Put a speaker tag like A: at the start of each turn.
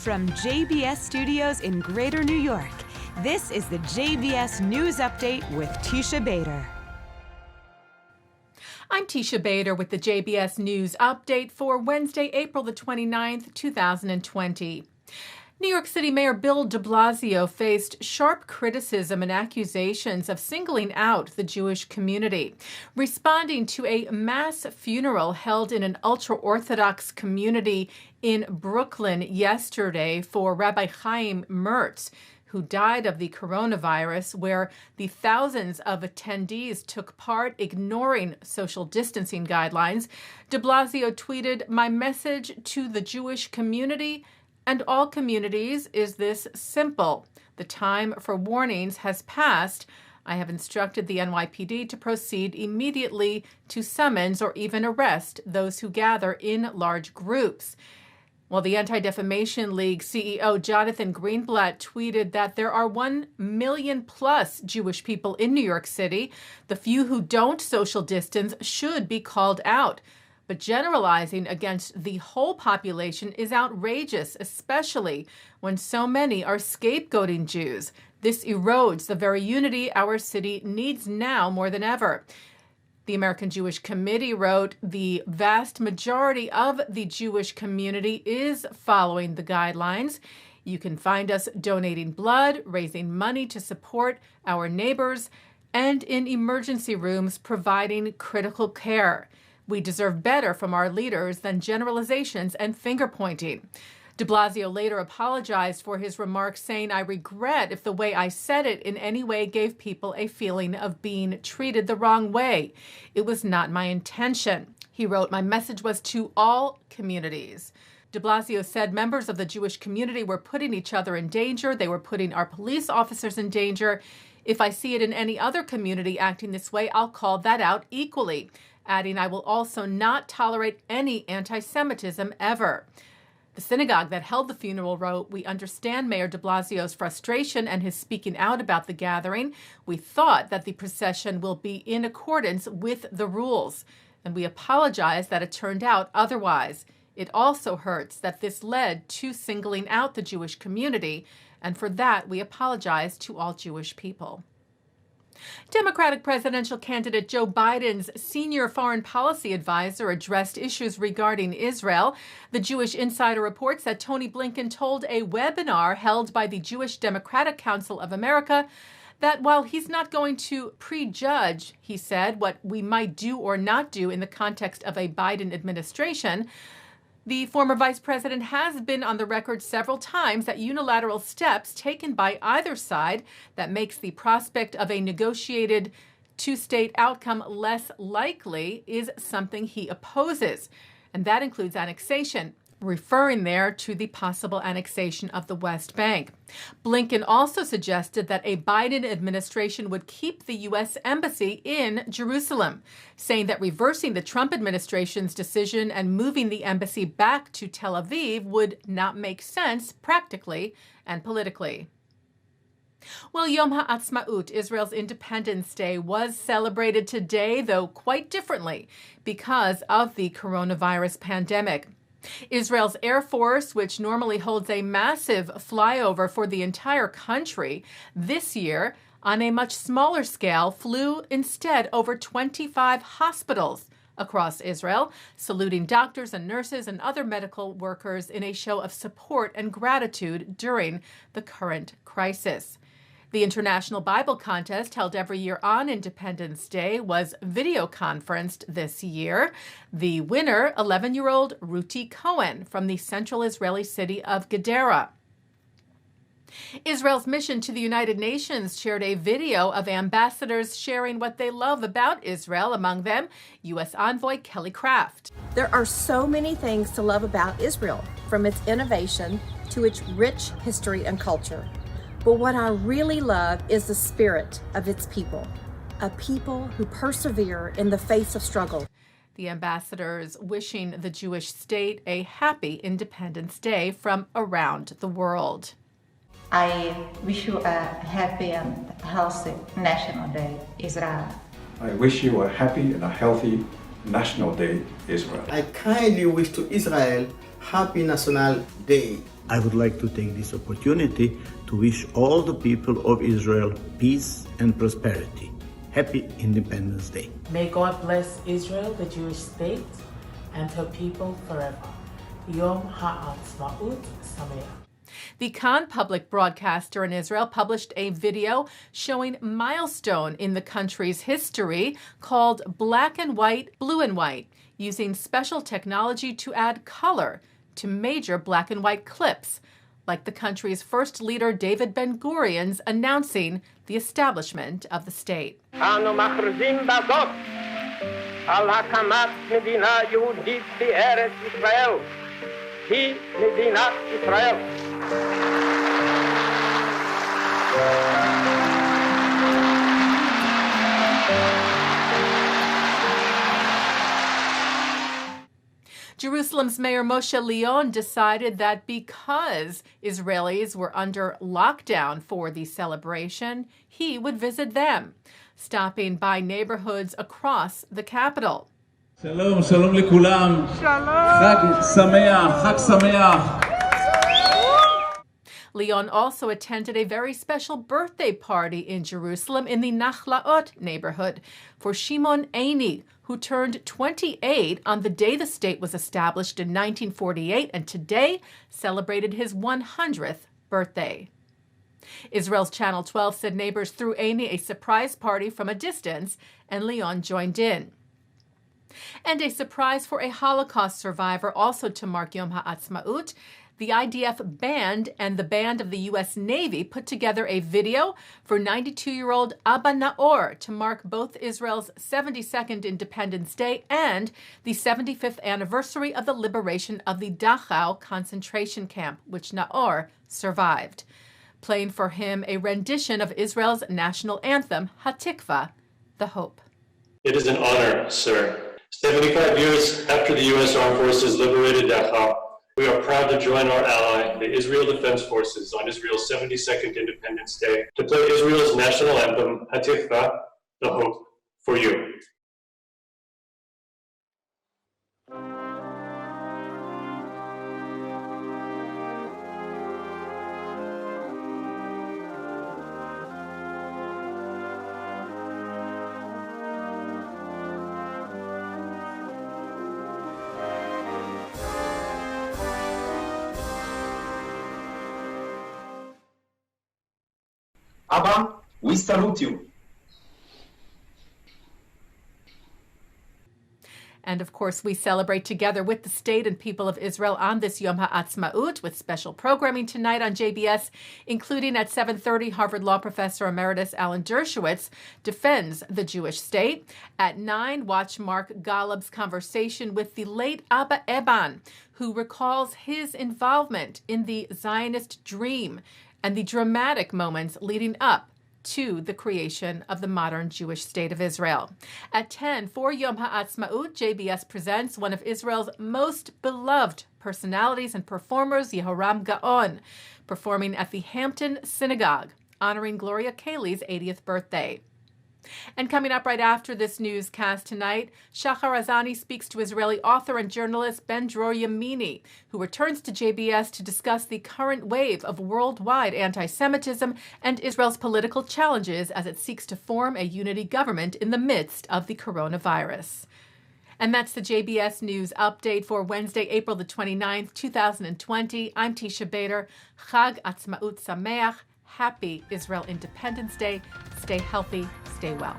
A: From JBS Studios in Greater New York, this is the JBS News Update with Teisha Bader.
B: I'm Teisha Bader with the JBS News Update for Wednesday, April the 29th, 2020. New York City Mayor Bill de Blasio faced sharp criticism and accusations of singling out the Jewish community, responding to a mass funeral held in an ultra-Orthodox community in Brooklyn yesterday for Rabbi Chaim Mertz, who died of the coronavirus, where the thousands of attendees took part ignoring social distancing guidelines. De Blasio tweeted, "My message to the Jewish community and all communities is this simple. The time for warnings has passed. I have instructed the NYPD to proceed immediately to summons or even arrest those who gather in large groups." While the Anti-Defamation League CEO Jonathan Greenblatt tweeted that there are 1 million plus Jewish people in New York City, the few who don't social distance should be called out. But generalizing against the whole population is outrageous, especially when so many are scapegoating Jews. This erodes the very unity our city needs now more than ever. The American Jewish Committee wrote, "The vast majority of the Jewish community is following the guidelines. You can find us donating blood, raising money to support our neighbors, and in emergency rooms providing critical care. We deserve better from our leaders than generalizations and finger-pointing." De Blasio later apologized for his remarks, saying, "I regret if the way I said it in any way gave people a feeling of being treated the wrong way. It was not my intention." He wrote, "My message was to all communities." De Blasio said members of the Jewish community were putting each other in danger. They were putting our police officers in danger. If I see it in any other community acting this way, I'll call that out equally, adding, "I will also not tolerate any anti-Semitism ever." The synagogue that held the funeral wrote, "We understand Mayor de Blasio's frustration and his speaking out about the gathering. We thought that the procession will be in accordance with the rules, and we apologize that it turned out otherwise. It also hurts that this led to singling out the Jewish community, and for that we apologize to all Jewish people." Democratic presidential candidate Joe Biden's senior foreign policy advisor addressed issues regarding Israel. The Jewish Insider reports that Tony Blinken told a webinar held by the Jewish Democratic Council of America that while he's not going to prejudge, he said, what we might do or not do in the context of a Biden administration, the former vice president has been on the record several times that unilateral steps taken by either side that makes the prospect of a negotiated two-state outcome less likely is something he opposes. And that includes annexation, referring there to the possible annexation of the West Bank. Blinken also suggested that a Biden administration would keep the U.S. Embassy in Jerusalem, saying that reversing the Trump administration's decision and moving the embassy back to Tel Aviv would not make sense practically and politically. Well, Yom HaAtzmaut, Israel's Independence Day, was celebrated today, though quite differently because of the coronavirus pandemic. Israel's Air Force, which normally holds a massive flyover for the entire country, this year, on a much smaller scale, flew instead over 25 hospitals across Israel, saluting doctors and nurses and other medical workers in a show of support and gratitude during the current crisis. The International Bible Contest, held every year on Independence Day, was video conferenced this year. The winner, 11-year-old Ruti Cohen from the central Israeli city of Gedera. Israel's mission to the United Nations shared a video of ambassadors sharing what they love about Israel, among them U.S. envoy Kelly Craft.
C: There are so many things to love about Israel, from its innovation to its rich history and culture. But what I really love is the spirit of its people, a people who persevere in the face of struggle.
B: The ambassadors wishing the Jewish state a happy Independence Day from around the world.
D: I wish you a happy and healthy National Day, Israel.
E: I wish you a happy and a healthy National Day, Israel.
F: I kindly wish to Israel
E: Happy National Day.
F: I would like to take this opportunity to wish all the people of Israel peace and prosperity. Happy Independence Day.
G: May God bless Israel, the Jewish state, and her people forever. Yom Ha'atzmaut Sameach.
B: The Kan public broadcaster in Israel published a video showing a milestone in the country's history called Black and White, Blue and White, using special technology to add color to major black and white clips, like the country's first leader David Ben-Gurion's announcing the establishment of the state.
H: אנו מכריזים בזאת על הקמת מדינה יהודית בארץ ישראל. היא מדינת ישראל.
B: Jerusalem's Mayor Moshe Leon decided that because Israelis were under lockdown for the celebration, he would visit them, stopping by neighborhoods across the capital.
I: Shalom, shalom likulam. Chag sameach, chag sameach.
B: Leon also attended a very special birthday party in Jerusalem in the Nachlaot neighborhood for Shimon Eini, who turned 28 on the day the state was established in 1948 and today celebrated his 100th birthday. Israel's Channel 12 said neighbors threw Eini a surprise party from a distance, and Leon joined in. And a surprise for a Holocaust survivor also to mark Yom Ha'atzmaut. The IDF band and the band of the U.S. Navy put together a video for 92-year-old Abba Naor to mark both Israel's 72nd Independence Day and the 75th anniversary of the liberation of the Dachau concentration camp, which Naor survived, playing for him a rendition of Israel's national anthem, Hatikva, the Hope.
J: It is an honor, sir. 75 years after the U.S. Armed Forces liberated Dachau, we are proud to join our ally, the Israel Defense Forces, on Israel's 72nd Independence Day to play Israel's national anthem, Hatikva, the Hope, for you.
K: Abba, we salute you.
B: And of course, we celebrate together with the state and people of Israel on this Yom Ha'atzmaut with special programming tonight on JBS, including at 7:30, Harvard Law Professor Emeritus Alan Dershowitz defends the Jewish state. At 9, watch Mark Golub's conversation with the late Abba Eban, who recalls his involvement in the Zionist dream and the dramatic moments leading up to the creation of the modern Jewish state of Israel. At 10, for Yom Ha'atzmaut, JBS presents one of Israel's most beloved personalities and performers, Yehoram Gaon, performing at the Hampton Synagogue, honoring Gloria Cayley's 80th birthday. And coming up right after this newscast tonight, Shachar Azani speaks to Israeli author and journalist Ben-Dror Yamini, who returns to JBS to discuss the current wave of worldwide anti-Semitism and Israel's political challenges as it seeks to form a unity government in the midst of the coronavirus. And that's the JBS News Update for Wednesday, April the 29th, 2020. I'm Teisha Bader. Chag Atzmaut Sameach. Happy Israel Independence Day. Stay healthy, stay well.